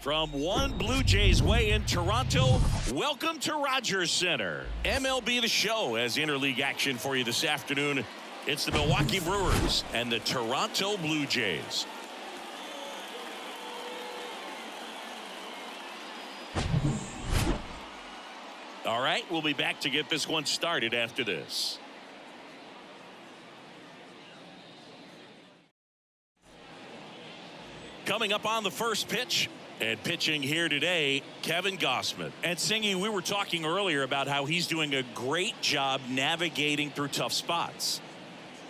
From one Blue Jays way in Toronto, welcome to Rogers Center. MLB The Show has interleague action for you this afternoon. It's the Milwaukee Brewers and the Toronto Blue Jays. All right, we'll be back to get this one started after this. Coming up on the first pitch. And pitching here today, Kevin Gausman. And Singy, we were talking earlier about how he's doing a great job navigating through tough spots.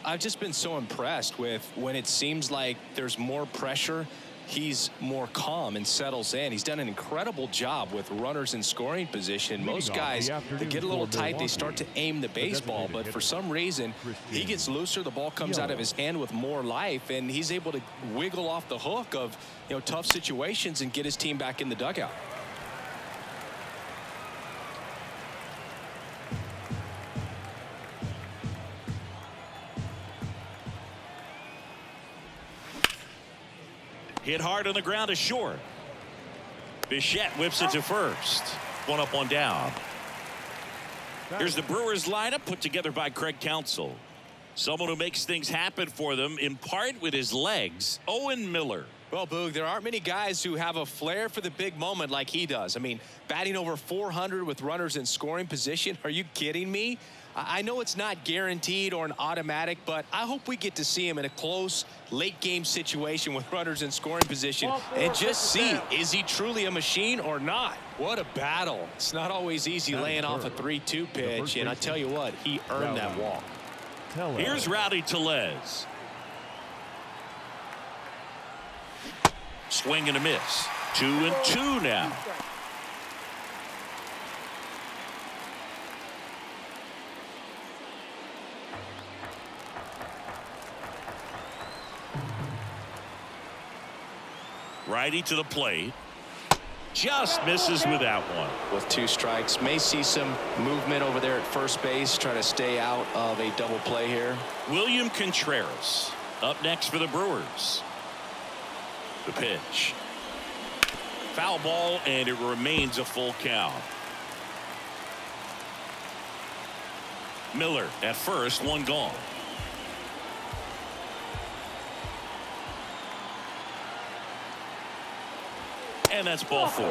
I've just been so impressed with when it seems like there's more pressure, he's more calm and settles in. He's done an incredible job with runners in scoring position. Most guys, they get a little tight, they start to aim the baseball, but for some reason, he gets looser, the ball comes out of his hand with more life, and he's able to wiggle off the hook of, tough situations and get his team back in the dugout. Hit hard on the ground is short. Bichette whips it to first. One up, one down. Here's the Brewers lineup put together by Craig Counsell. Someone who makes things happen for them in part with his legs, Owen Miller. Well, Boog, there aren't many guys who have a flair for the big moment like he does. I mean, batting over 400 with runners in scoring position. Are you kidding me? I know it's not guaranteed or an automatic, but I hope we get to see him in a close late game situation with runners in scoring position and just see, is he truly a machine or not? What a battle. It's not always easy laying off a 3-2 pitch, and I tell you what, he earned that walk. Here's Rowdy Tellez. Swing and a miss. 2-2 now. Righty to the plate. Just misses with that one. With 2 strikes, may see some movement over there at first base, trying to stay out of a double play here. William Contreras up next for the Brewers. The pitch. Foul ball, and it remains a full count. Miller at first, one gone. And that's ball 4.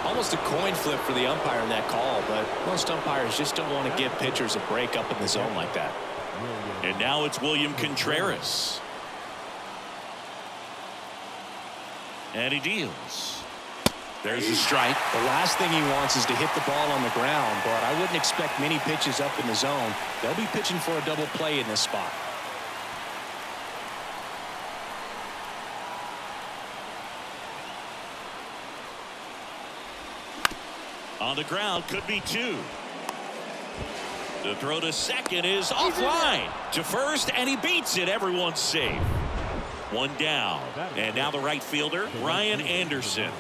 Almost a coin flip for the umpire in that call, but most umpires just don't want to give pitchers a break up in the zone like that. And now it's William Contreras. And he deals. There's a strike. The last thing he wants is to hit the ball on the ground, but I wouldn't expect many pitches up in the zone. They'll be pitching for a double play in this spot. On the ground, could be 2. The throw to second is offline. To first, and he beats it. Everyone's safe. One down. And now the right fielder, Ryan Anderson.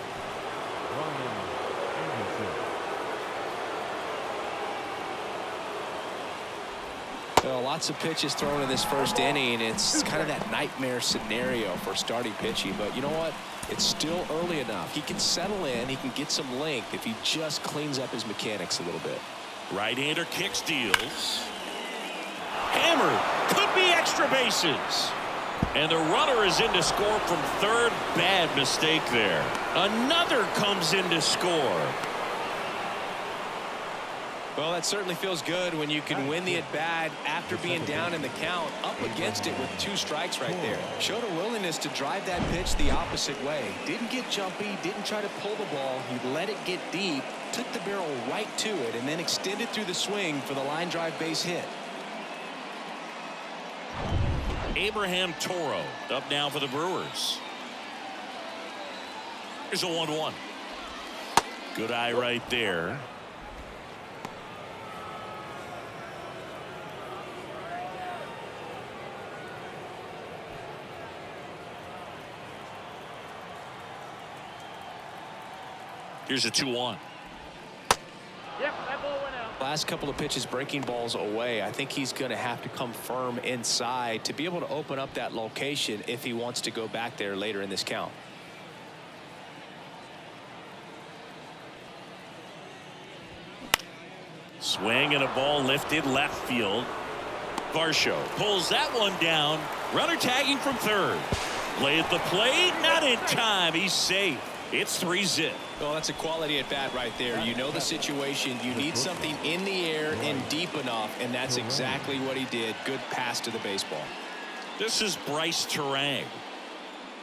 Well, lots of pitches thrown in this first inning. It's kind of that nightmare scenario for starting pitching. But you know what? It's still early enough. He can settle in. He can get some length if he just cleans up his mechanics a little bit. Right-hander kicks, deals. Hammered. Could be extra bases. And the runner is in to score from third. Bad mistake there. Another comes in to score. Well, that certainly feels good when you can win the at-bat after being down in the count, up against it with 2 strikes right there. Showed a willingness to drive that pitch the opposite way. Didn't get jumpy, didn't try to pull the ball. He let it get deep, took the barrel right to it, and then extended through the swing for the line drive base hit. Abraham Toro up now for the Brewers. Here's a 1-1. Good eye right there. Here's a 2-1. Yep, that ball went out. Last couple of pitches breaking balls away. I think he's going to have to come firm inside to be able to open up that location if he wants to go back there later in this count. Swing and a ball lifted left field. Varsho pulls that one down. Runner tagging from third. Play at the plate. Not in time. He's safe. It's 3-zip. Well, that's a quality at bat right there. You know the situation. You need something in the air and deep enough, and that's exactly what he did. Good pass to the baseball. This is Bryce Terang.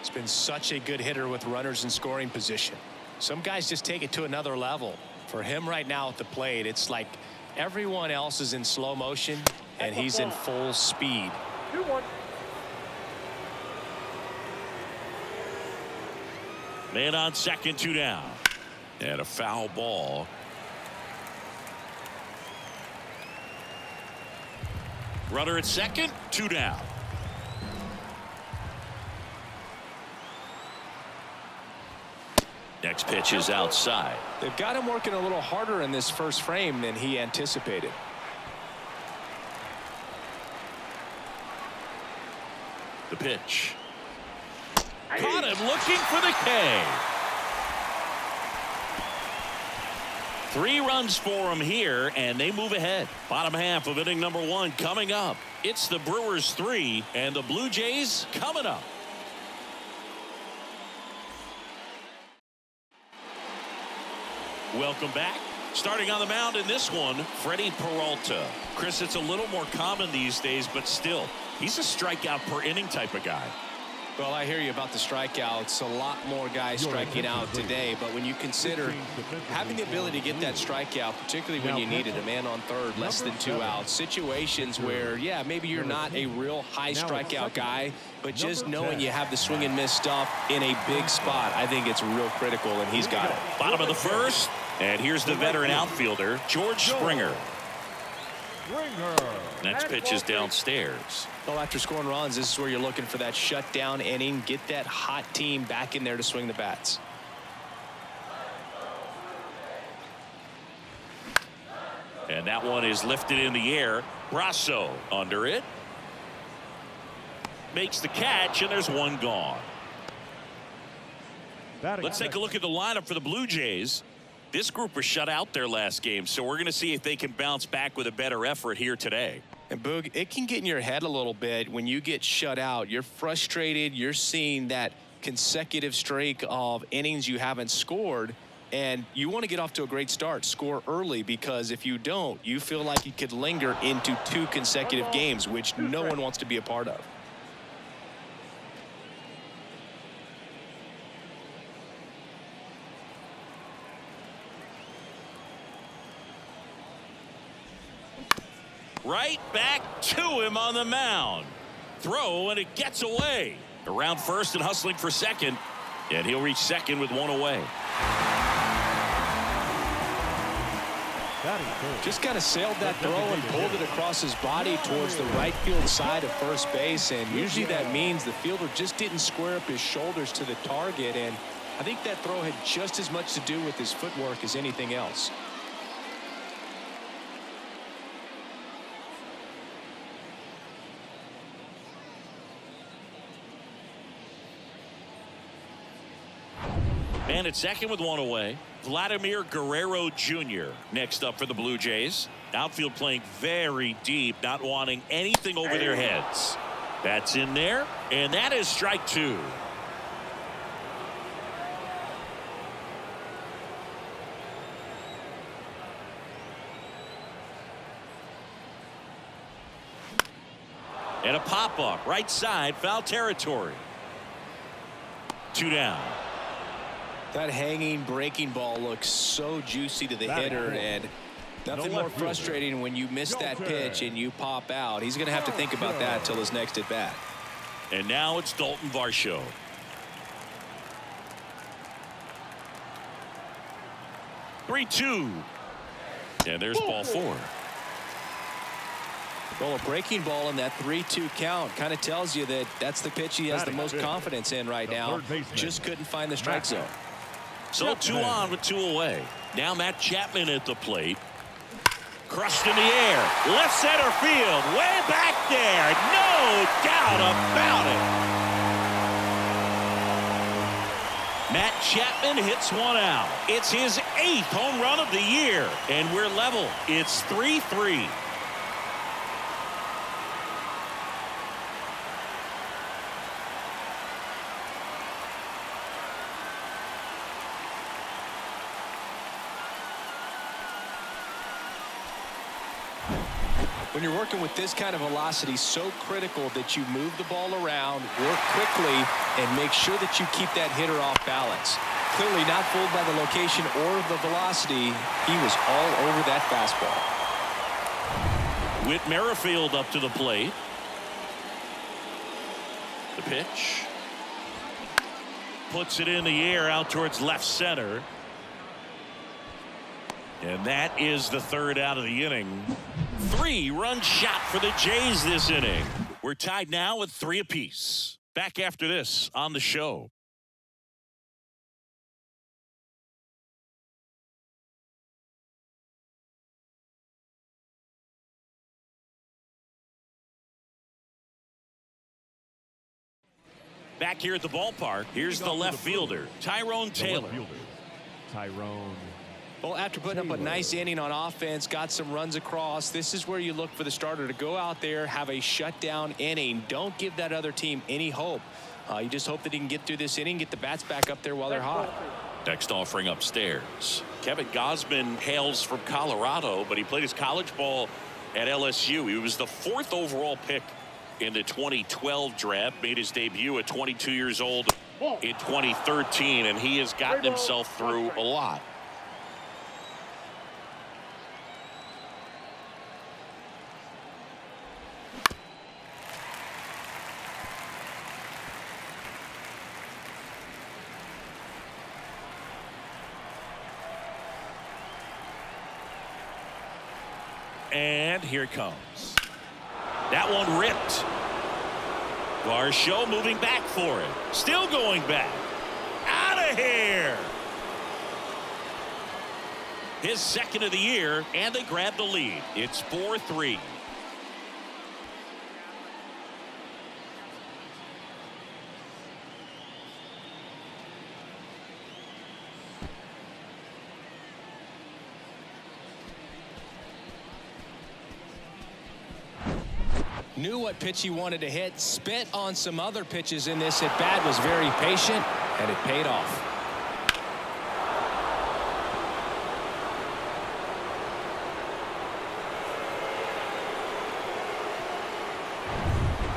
It's been such a good hitter with runners in scoring position. Some guys just take it to another level. For him right now at the plate, it's like everyone else is in slow motion, and he's in full speed. 2-1. Man on second, 2 down. And a foul ball. Runner at second, 2 down. Next pitch is outside. They've got him working a little harder in this first frame than he anticipated. The pitch. Caught him looking for the K. 3 runs for him here, and they move ahead. Bottom half of inning number 1 coming up. It's the Brewers 3 and the Blue Jays coming up. Welcome back. Starting on the mound in this one, Freddie Peralta. Chris, it's a little more common these days, but still, he's a strikeout per inning type of guy. Well, I hear you about the strikeouts. A lot more guys striking out today, but when you consider having the ability to get that strikeout, particularly when you need it, a man on third, less than 2 outs, situations where, yeah, maybe you're not a real high strikeout guy, but just knowing you have the swing and miss stuff in a big spot, I think it's real critical, and he's got it. Bottom of the first, and here's the veteran outfielder, George Springer. Next pitch is downstairs. Well, after scoring runs, this is where you're looking for that shutdown inning. Get that hot team back in there to swing the bats. And that one is lifted in the air. Brasso under it. Makes the catch, and there's one gone. Let's take a look at the lineup for the Blue Jays. This group was shut out their last game, so we're going to see if they can bounce back with a better effort here today. And Boog, it can get in your head a little bit when you get shut out. You're frustrated. You're seeing that consecutive streak of innings you haven't scored, and you want to get off to a great start, score early, because if you don't, you feel like you could linger into 2 consecutive games, which no one wants to be a part of. Right back to him on the mound. Throw, and it gets away. Around first and hustling for second. And he'll reach second with 1 away. Just kind of sailed that throw and pulled it across his body towards the right field side of first base. And usually that means the fielder just didn't square up his shoulders to the target. And I think that throw had just as much to do with his footwork as anything else. And at second with 1 away, Vladimir Guerrero Jr. next up for the Blue Jays. Outfield playing very deep, not wanting anything over their heads. That's in there, and that is strike 2. And a pop-up, right side, foul territory. 2 down. That hanging breaking ball looks so juicy to the hitter, and nothing more frustrating when you miss that pitch and you pop out. He's going to have to think about that until his next at bat. And now it's Dalton Varsho. "3-2." And there's ball 4. Well, a breaking ball in that 3-2 count kind of tells you that that's the pitch he has the most confidence in right now. Just couldn't find the strike zone. So 2 on with 2 away. Now Matt Chapman at the plate. Crushed in the air. Left center field. Way back there. No doubt about it. Matt Chapman hits one out. It's his 8th home run of the year, and we're level. It's 3-3. When you're working with this kind of velocity, so critical that you move the ball around, work quickly, and make sure that you keep that hitter off balance. Clearly not fooled by the location or the velocity. He was all over that fastball. Whit Merrifield up to the plate. The pitch. Puts it in the air out towards left center. And that is the 3rd out of the inning. 3-run shot for the Jays this inning. We're tied now with 3 apiece. Back after this on the show. Back here at the ballpark, here's the left fielder, Tyrone Taylor. Tyrone. Well, after putting up a nice inning on offense, got some runs across, this is where you look for the starter to go out there, have a shutdown inning. Don't give that other team any hope. You just hope that he can get through this inning, get the bats back up there while they're hot. Next offering upstairs. Kevin Gausman hails from Colorado, but he played his college ball at LSU. He was the 4th overall pick in the 2012 draft, made his debut at 22 years old in 2013, and he has gotten himself through a lot. And here it comes. That one ripped. Varsho moving back for it. Still going back. Out of here. His 2nd of the year, and they grab the lead. It's 4-3. Knew what pitch he wanted to hit, spent on some other pitches in this at bat, was very patient, and it paid off.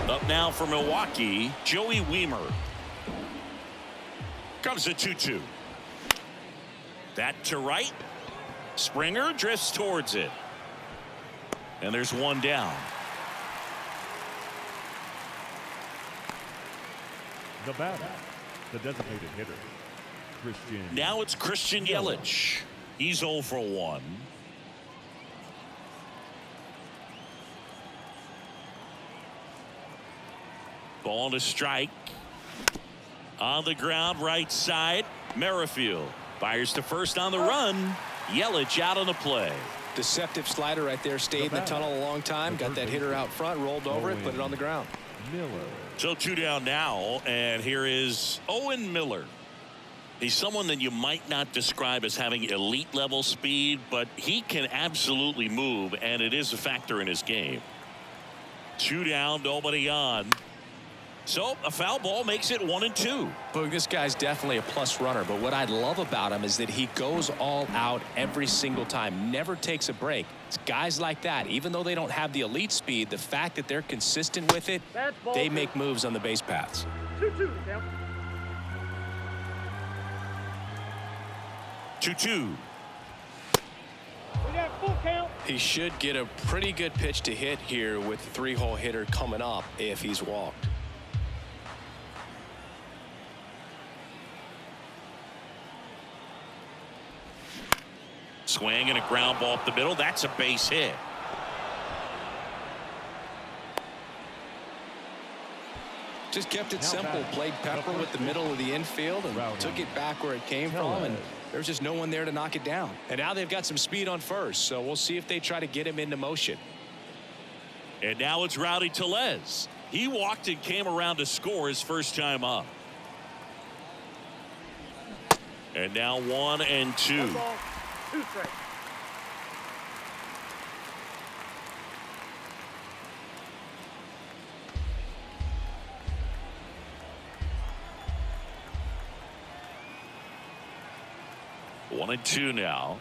Up now for Milwaukee, Joey Wiemer. Comes the 2-2. That to right. Springer drifts towards it. And there's one down. The batter, the designated hitter, Christian. Now it's Christian Yelich. He's 0 for 1. Ball to strike. On the ground, right side. Merrifield fires to first on the run. Yelich out on the play. Deceptive slider right there. Stayed in the tunnel a long time. Got that hitter out front, rolled over it, put it on the ground. Miller. So 2 down now, and here is Owen Miller. He's someone that you might not describe as having elite level speed, but he can absolutely move, and it is a factor in his game. 2 down, nobody on. So a foul ball makes it 1-2. But this guy's definitely a plus runner, but what I love about him is that he goes all out every single time, never takes a break. It's guys like that, even though they don't have the elite speed, the fact that they're consistent with it, they make moves on the base paths. 2-2 count. 2-2. We got full count. He should get a pretty good pitch to hit here with the 3-hole hitter coming up if he's walked. Swing and a ground ball up the middle. That's a base hit. Just kept it simple. Played pepper with the middle of the infield and took it back where it came from, and there's just no one there to knock it down. And now they've got some speed on first, so we'll see if they try to get him into motion. And now it's Rowdy Tellez. He walked and came around to score his first time up. And now 1-2. One ball, two strikes. 1-2 now.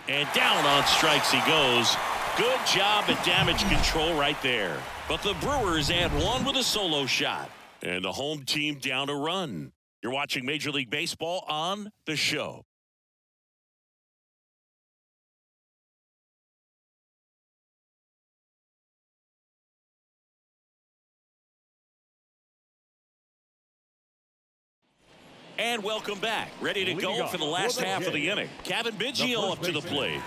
And down on strikes he goes. Good job at damage control right there. But the Brewers add one with a solo shot. And the home team down a run. You're watching Major League Baseball on The Show. And welcome back. Ready to go for the last half of the inning. Kevin Biggio up to the plate.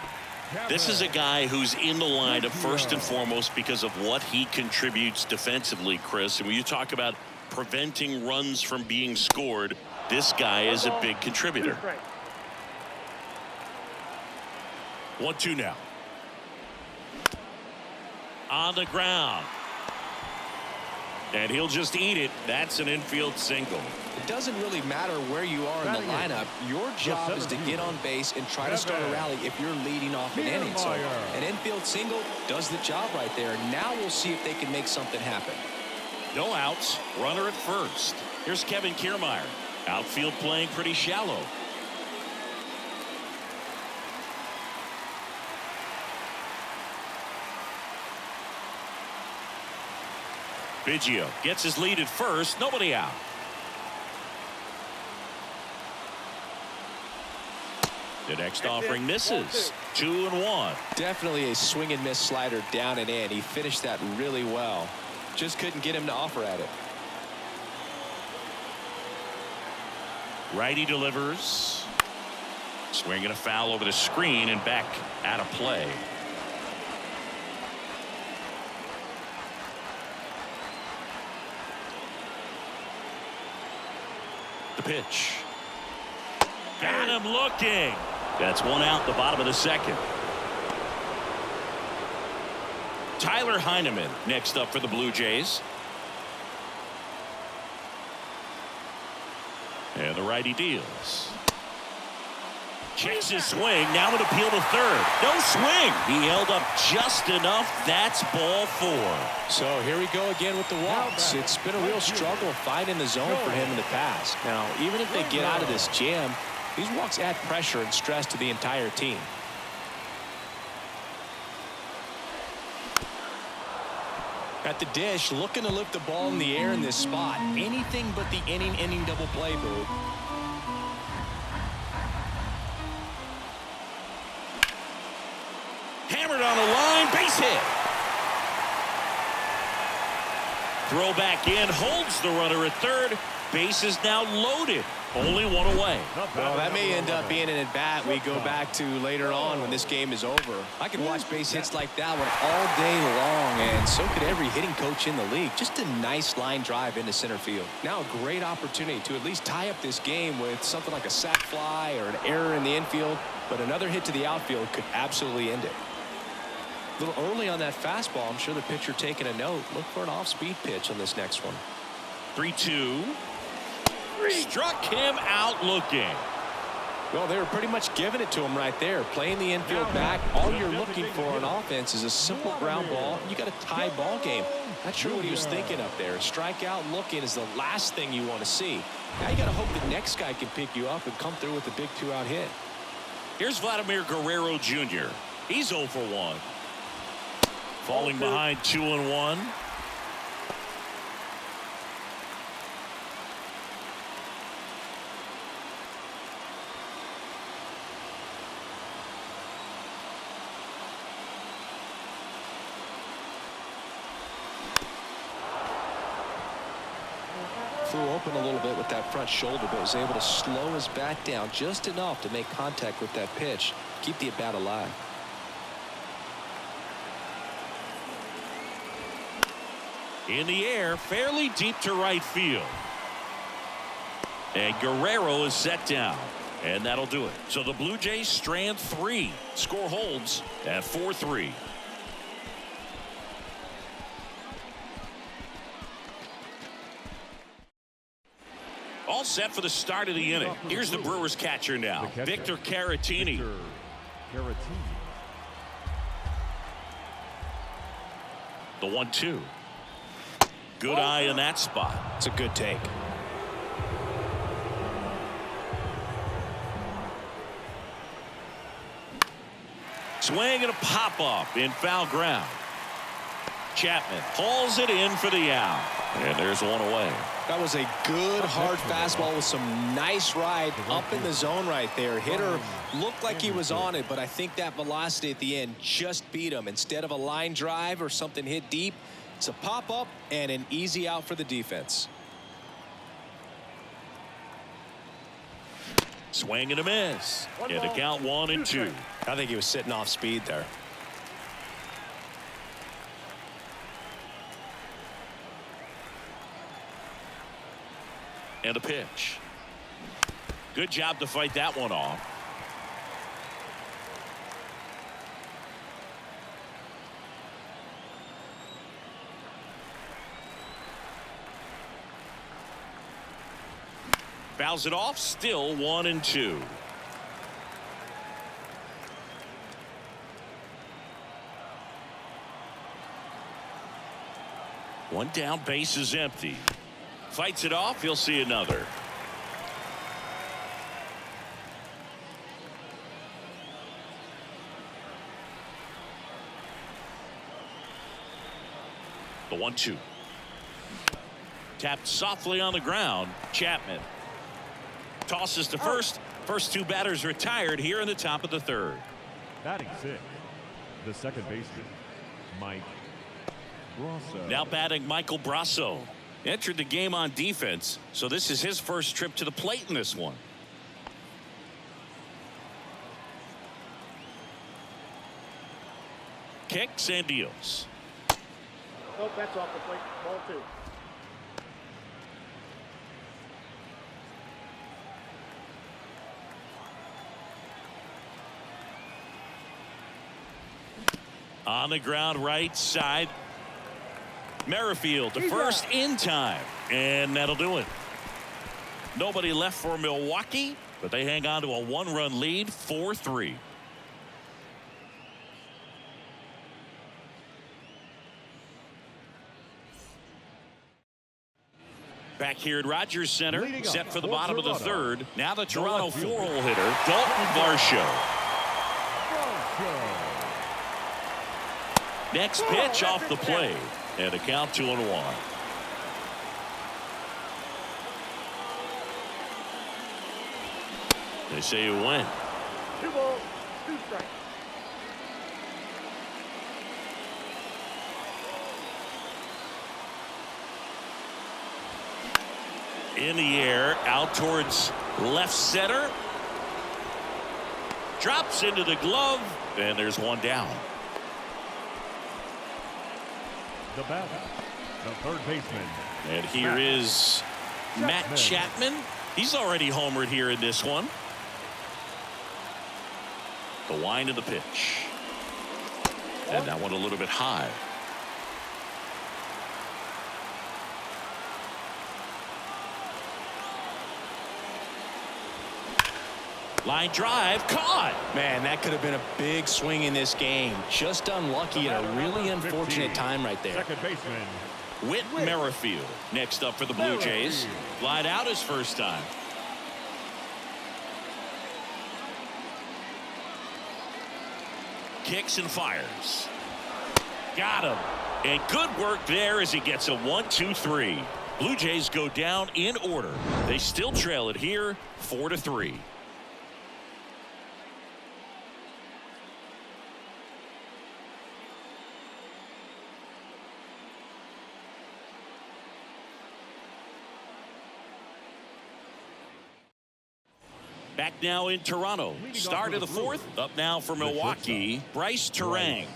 This is a guy who's in the lineup first and foremost because of what he contributes defensively, Chris. And when you talk about preventing runs from being scored, this guy is a big contributor. 1-2 now. On the ground. And he'll just eat it. That's an infield single. It doesn't really matter where you are in the lineup. Your job is to get on base and try to start a rally if you're leading off an inning. So an infield single does the job right there. Now we'll see if they can make something happen. No outs. Runner at first. Here's Kevin Kiermaier. Outfield playing pretty shallow. Biggio gets his lead at first. Nobody out. The next offering misses. 2-1. Definitely a swing and miss slider down and in. He finished that really well. Just couldn't get him to offer at it. Righty delivers. Swinging a foul over the screen and back out of play. The pitch. Got him looking. That's one out, the bottom of the second. Tyler Heineman next up for the Blue Jays. And the righty deals. Checks his swing. Now an appeal to third. No swing. He held up just enough. That's ball 4. So here we go again with the walks. It's been a real struggle finding the zone for him in the past. Now, even if they get out of this jam, these walks add pressure and stress to the entire team. At the dish, looking to lift the ball in the air in this spot. Anything but the inning double play, Boo. Hammered on the line, base hit. Throw back in, holds the runner at third. Base is now loaded. Only one away. Well, that may end up being an at-bat we go back to later on when this game is over. I could watch base hits like that one all day long, and so could every hitting coach in the league. Just a nice line drive into center field. Now a great opportunity to at least tie up this game with something like a sac fly or an error in the infield, but another hit to the outfield could absolutely end it. A little early on that fastball. I'm sure the pitcher taking a note. Look for an off-speed pitch on this next one. 3-2. Struck him out looking. Well, they were pretty much giving it to him right there. Playing the infield back. All you're looking for on offense is a simple ground ball. You got a tie ball game. Not sure what he was thinking up there. A strikeout looking is the last thing you want to see. Now you got to hope the next guy can pick you up and come through with a big 2-out hit. Here's Vladimir Guerrero Jr. He's 0 for 1. Falling behind 2-1. Flew open a little bit with that front shoulder, but was able to slow his bat down just enough to make contact with that pitch. Keep the at-bat alive. In the air, fairly deep to right field. And Guerrero is set down. And that'll do it. So the Blue Jays strand 3. Score holds at 4-3. all set for the start of the inning. Here's the Brewers catcher now, Victor Caratini. Victor Caratini. The 1-2. Good eye in that spot. It's a good take. Swing and a pop-up in foul ground. Chapman hauls it in for the out. And there's one away. That was a good hard fastball with some nice ride up in the zone right there. Hitter looked like he was on it, but I think that velocity at the end just beat him. Instead of a line drive or something hit deep, it's a pop-up and an easy out for the defense. Swing and a miss. And a count 1-2. I think he was sitting off speed there. And a pitch. Good job to fight that one off. Fouls it off. Still 1-2. One down, base is empty. Fights it off. He'll see another. The 1-2. Tapped softly on the ground. Chapman tosses to first. First two batters retired here in the top of the third. Batting 6, the second baseman, Mike Brasso. Now batting Michael Brasso. Entered the game on defense, so this is his first trip to the plate in this one. Kicks and deals. Oh, that's off the plate. Ball 2. On the ground right side. Merrifield, the first in time, and that'll do it. Nobody left for Milwaukee, but they hang on to a 1-run lead, 4-3. Back here at Rogers Center, set for the bottom of the third. Now the Toronto 4-hole hitter, Dalton Varsho. Next pitch off the plate. And a count 2-1. They say you win. 2 balls, 2 strikes. In the air, out towards left center. Drops into the glove, and there's one down. The batter, the third baseman. And here is Matt Chapman. He's already homered here in this one. The wind of the pitch. And that one a little bit high. Line drive caught. Man, that could have been a big swing in this game. Just unlucky at a really unfortunate time right there. Second baseman, Whit Merrifield next up for the Blue Jays. Lied out his first time. Kicks and fires. Got him. And good work there as he gets a 1-2-3. Blue Jays go down in order. They still trail it here 4-3. Back now in Toronto. Start of the fourth. Up now for Milwaukee. Bryce Terang.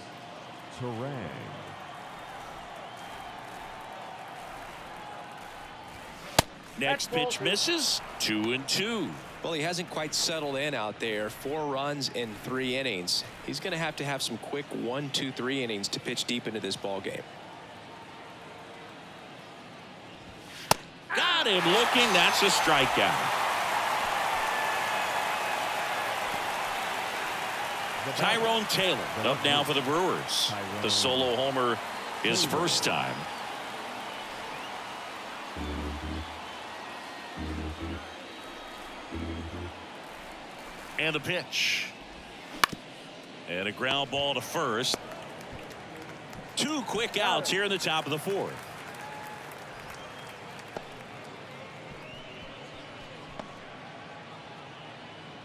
Next pitch misses. 2-2. Well, he hasn't quite settled in out there. 4 runs in 3 innings. He's going to have some quick 1, 2, 3 innings to pitch deep into this ball game. Got Got him looking. That's a strikeout. Tyrone Taylor up now for the Brewers. The solo homer his first time. And a pitch. And a ground ball to first. 2 quick outs here in the top of the 4th.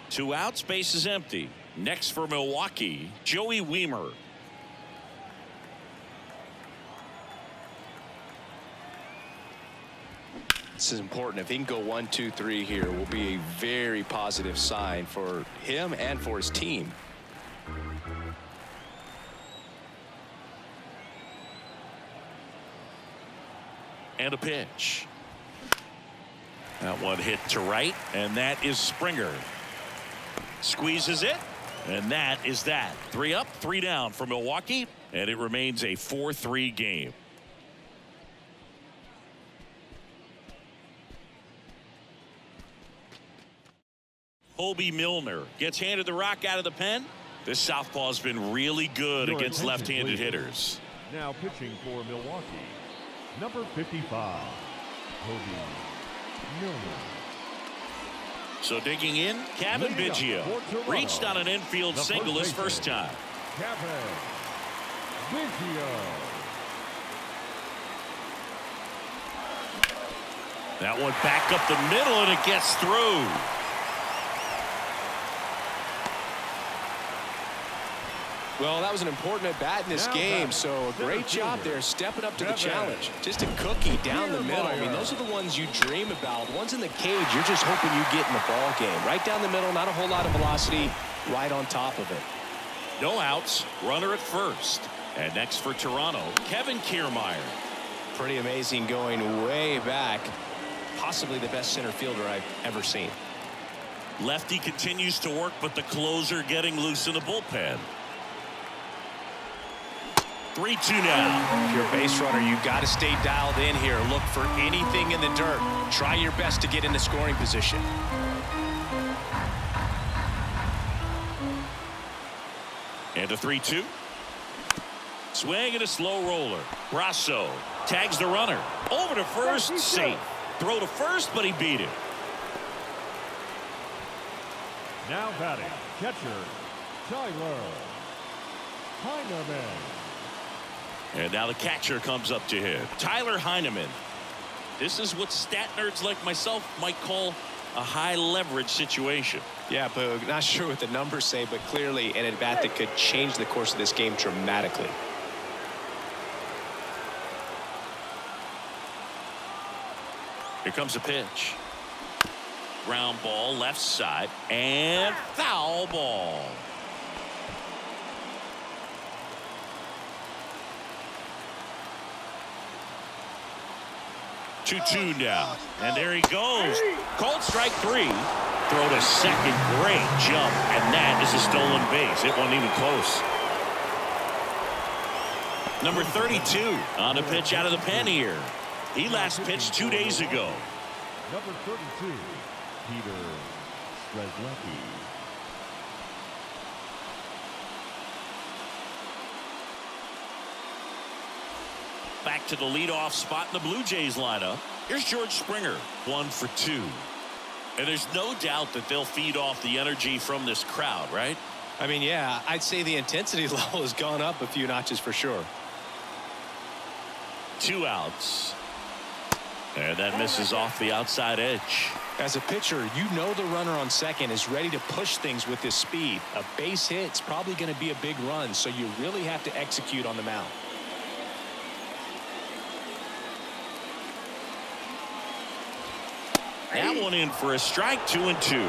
Two outs, base is empty. Next for Milwaukee, Joey Wiemer. This is important. If he can go 1, 2, 3 here, will be a very positive sign for him and for his team. And a pitch. That one hit to right, and that is Springer. Squeezes it, and that is that. 3 up, 3 down for Milwaukee, and it remains a 4-3 game. Hobie Milner gets handed the rock out of the pen. This southpaw's been really good against left-handed hitters. Now pitching for Milwaukee, number 55, Hobie Milner. So digging in, Kevin Biggio reached on an infield single his first time. Kevin Biggio. That one back up the middle, and it gets through. Well, that was an important at bat in this game, so a great job there stepping up to the challenge. Just a cookie down the middle. I mean, those are the ones you dream about. The ones in the cage, you're just hoping you get in the ball game. Right down the middle, not a whole lot of velocity, right on top of it. No outs, runner at first. And next for Toronto, Kevin Kiermaier. Pretty amazing, going way back. Possibly the best center fielder I've ever seen. Lefty continues to work, but the closer getting loose in the bullpen. 3-2 now. If you're a base runner, you got to stay dialed in here. Look for anything in the dirt. Try your best to get into scoring position. And a 3-2. Swing and a slow roller. Brasso tags the runner. Over to first, safe. Throw to first, but he beat it. Now batting, catcher, Tyler Heineman. And now the catcher comes up to hit. Tyler Heineman. This is what stat nerds like myself might call a high leverage situation. Yeah, Boog, not sure what the numbers say, but clearly an at-bat that could change the course of this game dramatically. Here comes a pitch. Ground ball left side, and foul ball. Two now, and there he goes. Called strike 3. Throw to second, great jump, and that is a stolen base. It wasn't even close. Number 32 on a pitch out of the pen here. He last pitched 2 days ago. Number 32, Peter Strzelecki. Back to the leadoff spot in the Blue Jays lineup. Here's George Springer, 1 for 2. And there's no doubt that they'll feed off the energy from this crowd, right? I mean, yeah, I'd say the intensity level has gone up a few notches for sure. 2 outs. And that misses off the outside edge. As a pitcher, you know the runner on second is ready to push things with his speed. A base hit's probably going to be a big run, so you really have to execute on the mound. That one in for a strike, 2-2.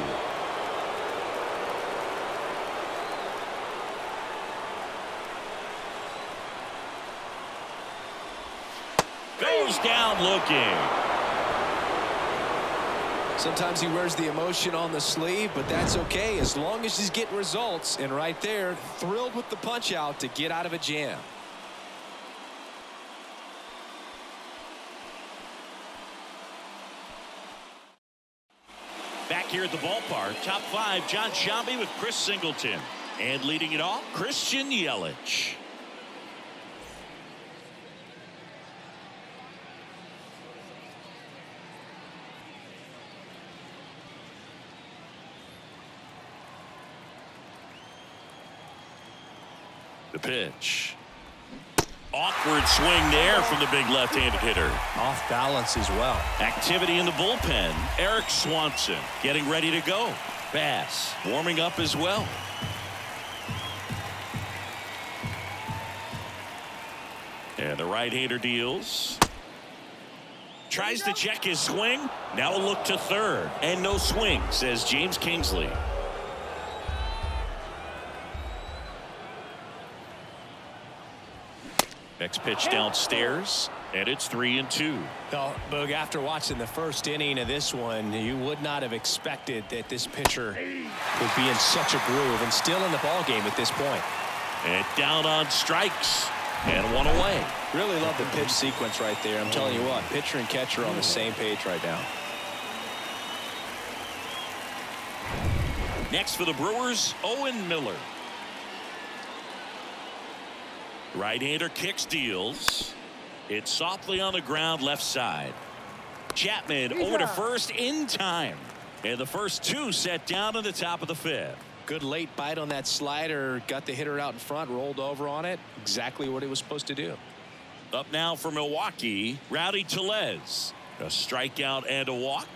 Goes down looking. Sometimes he wears the emotion on the sleeve, but that's okay as long as he's getting results. And right there, thrilled with the punch out to get out of a jam. Back here at the ballpark, top 5, John Shambi with Chris Singleton. And leading it off, Christian Yelich. The pitch. Awkward swing there from the big left-handed hitter. Off balance as well. Activity in the bullpen. Eric Swanson getting ready to go. Bass warming up as well. And the right-hander deals. Tries to check his swing. Now a look to third. And no swing, says James Kingsley. Next pitch downstairs, and it's 3-2. Well, Boog, after watching the first inning of this one, you would not have expected that this pitcher would be in such a groove and still in the ball game at this point. And down on strikes, and one away. Really love the pitch sequence right there. I'm telling you what, pitcher and catcher are on the same page right now. Next for the Brewers, Owen Miller. Right-hander kicks, deals. It's softly on the ground, left side. Chapman over to first in time. And the first 2 set down in the top of the 5th. Good late bite on that slider. Got the hitter out in front, rolled over on it. Exactly what it was supposed to do. Up now for Milwaukee, Rowdy Tellez. A strikeout and a walk.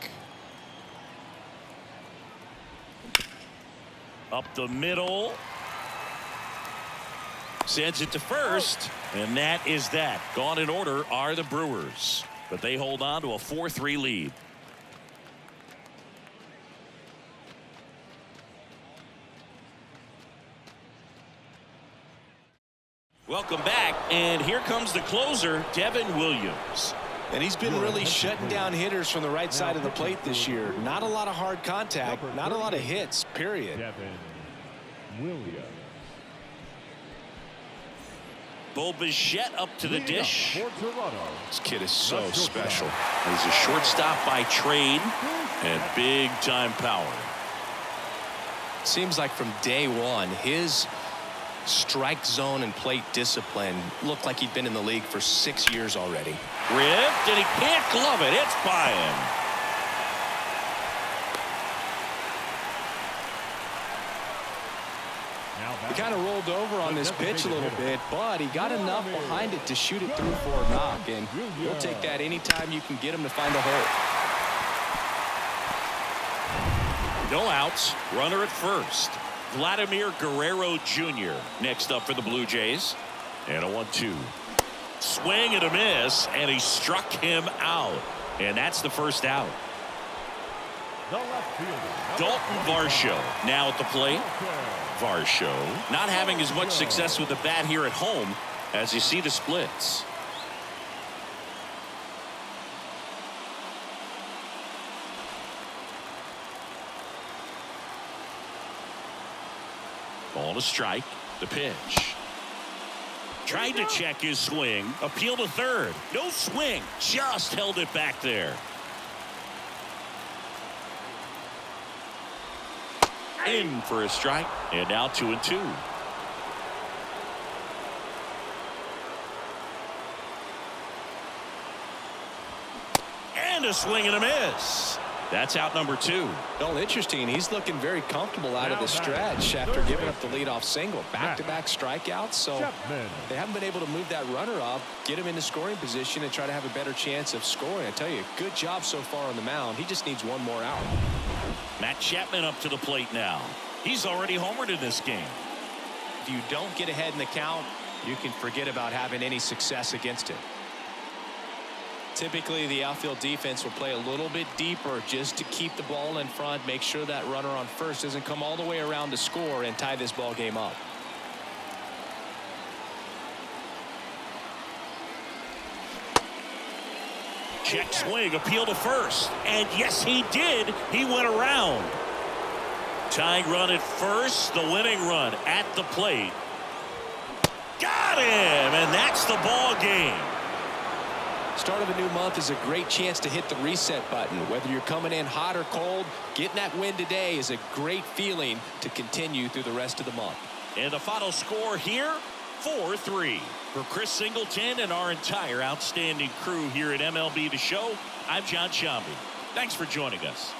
Up the middle. Sends it to first, and that is that. Gone in order are the Brewers, but they hold on to a 4-3 lead. Welcome back, and here comes the closer, Devin Williams. And he's been really shutting down hitters from the right side of the plate this year. Not a lot of hard contact, not a lot of hits, period. Devin Williams. Bo Bichette up to the dish. This kid is so special. He's a shortstop by trade and big time power. Seems like from day one, his strike zone and plate discipline looked like he'd been in the league for 6 years already. Ripped, and he can't glove it. It's by him. He kind of rolled over on this pitch a little bit, but he got enough behind it to shoot it through for a knock, and you'll take that anytime you can get him to find a hole. No outs. Runner at first. Vladimir Guerrero Jr. next up for the Blue Jays. And a 1-2. Swing and a miss, and he struck him out. And that's the first out. Dalton Varsho now at the plate. Varsho not having as much success with the bat here at home as you see the splits. Ball to strike. The pitch. Tried to check his swing. Appeal to third. No swing. Just held it back there. In for a strike, and now 2-2. And a swing and a miss. That's out number 2. Well, interesting. He's looking very comfortable out of the stretch after giving up the leadoff single. Back-to-back strikeouts, so they haven't been able to move that runner up, get him into scoring position, and try to have a better chance of scoring. I tell you, good job so far on the mound. He just needs one more out. Matt Chapman up to the plate now. He's already homered in this game. If you don't get ahead in the count, you can forget about having any success against it. Typically, the outfield defense will play a little bit deeper just to keep the ball in front, make sure that runner on first doesn't come all the way around to score and tie this ball game up. Check swing, appeal to first. And yes, he did. He went around. Tying run at first, the winning run at the plate. Got him, and that's the ball game. It's start of a new month is a great chance to hit the reset button. Whether you're coming in hot or cold, getting that win today is a great feeling to continue through the rest of the month. And the final score here, 4-3. For Chris Singleton and our entire outstanding crew here at MLB The Show, I'm John Shambi. Thanks for joining us.